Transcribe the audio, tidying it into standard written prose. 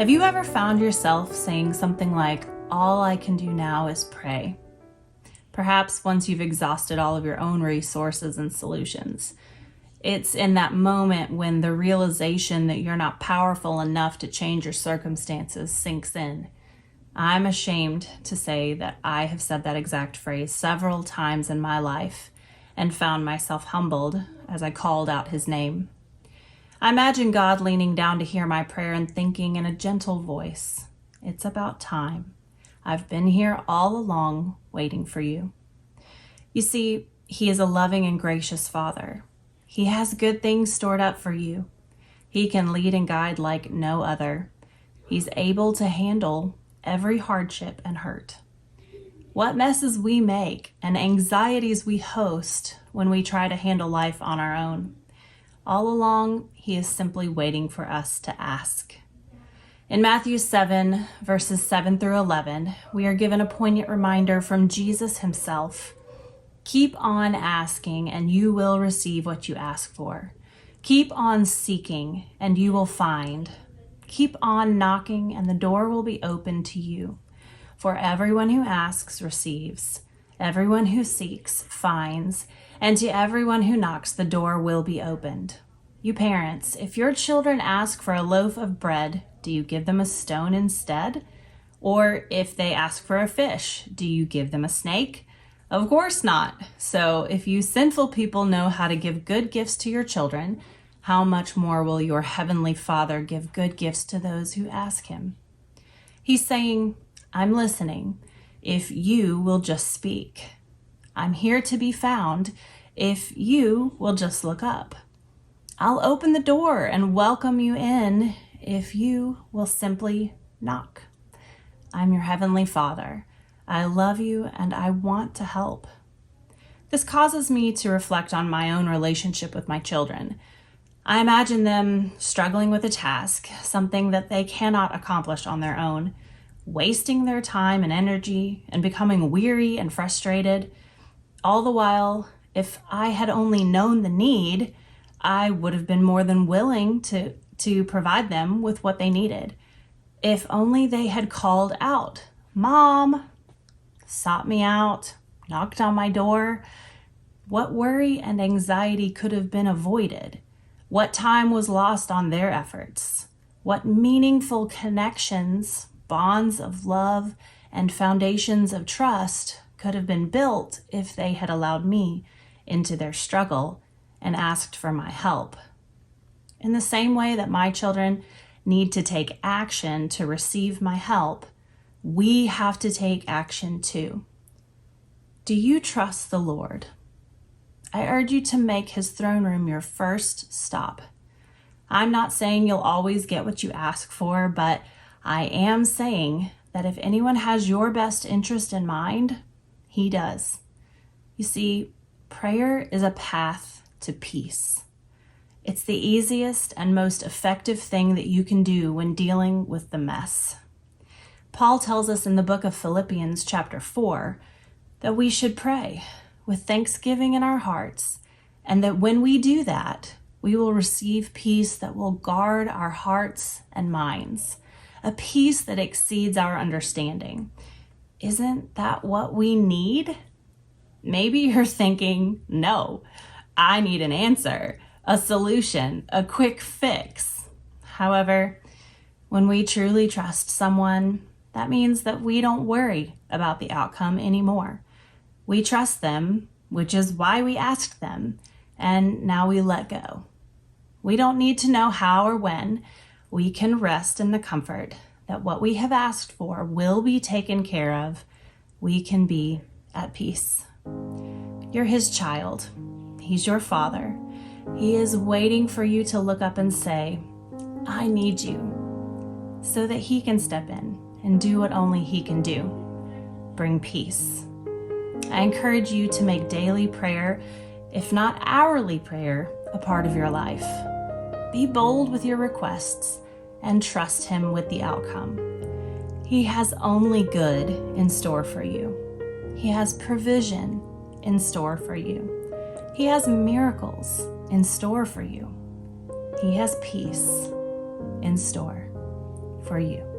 Have you ever found yourself saying something like, "All I can do now is pray"? Perhaps once you've exhausted all of your own resources and solutions. It's in that moment when the realization that you're not powerful enough to change your circumstances sinks in. I'm ashamed to say that I have said that exact phrase several times in my life and found myself humbled as I called out his name. I imagine God leaning down to hear my prayer and thinking in a gentle voice, "It's about time. I've been here all along waiting for you." You see, he is a loving and gracious Father. He has good things stored up for you. He can lead and guide like no other. He's able to handle every hardship and hurt. What messes we make and anxieties we host when we try to handle life on our own. All along, he is simply waiting for us to ask. In Matthew 7, verses 7 through 11, we are given a poignant reminder from Jesus himself. Keep on asking and you will receive what you ask for. Keep on seeking and you will find. Keep on knocking and the door will be open to you. For everyone who asks receives. Everyone who seeks finds. And to everyone who knocks, the door will be opened. You parents, if your children ask for a loaf of bread, do you give them a stone instead? Or if they ask for a fish, do you give them a snake? Of course not. So if you sinful people know how to give good gifts to your children, how much more will your heavenly Father give good gifts to those who ask him? He's saying, I'm listening if you will just speak. I'm here to be found if you will just look up. I'll open the door and welcome you in if you will simply knock. I'm your heavenly Father. I love you and I want to help. This causes me to reflect on my own relationship with my children. I imagine them struggling with a task, something that they cannot accomplish on their own, wasting their time and energy and becoming weary and frustrated. All the while, if I had only known the need, I would have been more than willing to provide them with what they needed. If only they had called out, "Mom," sought me out, knocked on my door, what worry and anxiety could have been avoided? What time was lost on their efforts? What meaningful connections, bonds of love, and foundations of trust could have been built if they had allowed me into their struggle and asked for my help. In the same way that my children need to take action to receive my help, we have to take action too. Do you trust the Lord? I urge you to make his throne room your first stop. I'm not saying you'll always get what you ask for, but I am saying that if anyone has your best interest in mind, he does. You see, prayer is a path to peace. It's the easiest and most effective thing that you can do when dealing with the mess. Paul tells us in the book of Philippians chapter 4 that we should pray with thanksgiving in our hearts, and that when we do that, we will receive peace that will guard our hearts and minds, a peace that exceeds our understanding. Isn't that what we need? Maybe you're thinking, no, I need an answer, a solution, a quick fix. However, when we truly trust someone, that means that we don't worry about the outcome anymore. We trust them, which is why we asked them, and now we let go. We don't need to know how or when. We can rest in the comfort that what we have asked for will be taken care of. We can be at peace. You're his child. He's your Father. He is waiting for you to look up and say, "I need you," so that he can step in and do what only he can do, bring peace. I encourage you to make daily prayer, if not hourly prayer, a part of your life. Be bold with your requests and trust him with the outcome. He has only good in store for you. He has provision in store for you. He has miracles in store for you. He has peace in store for you.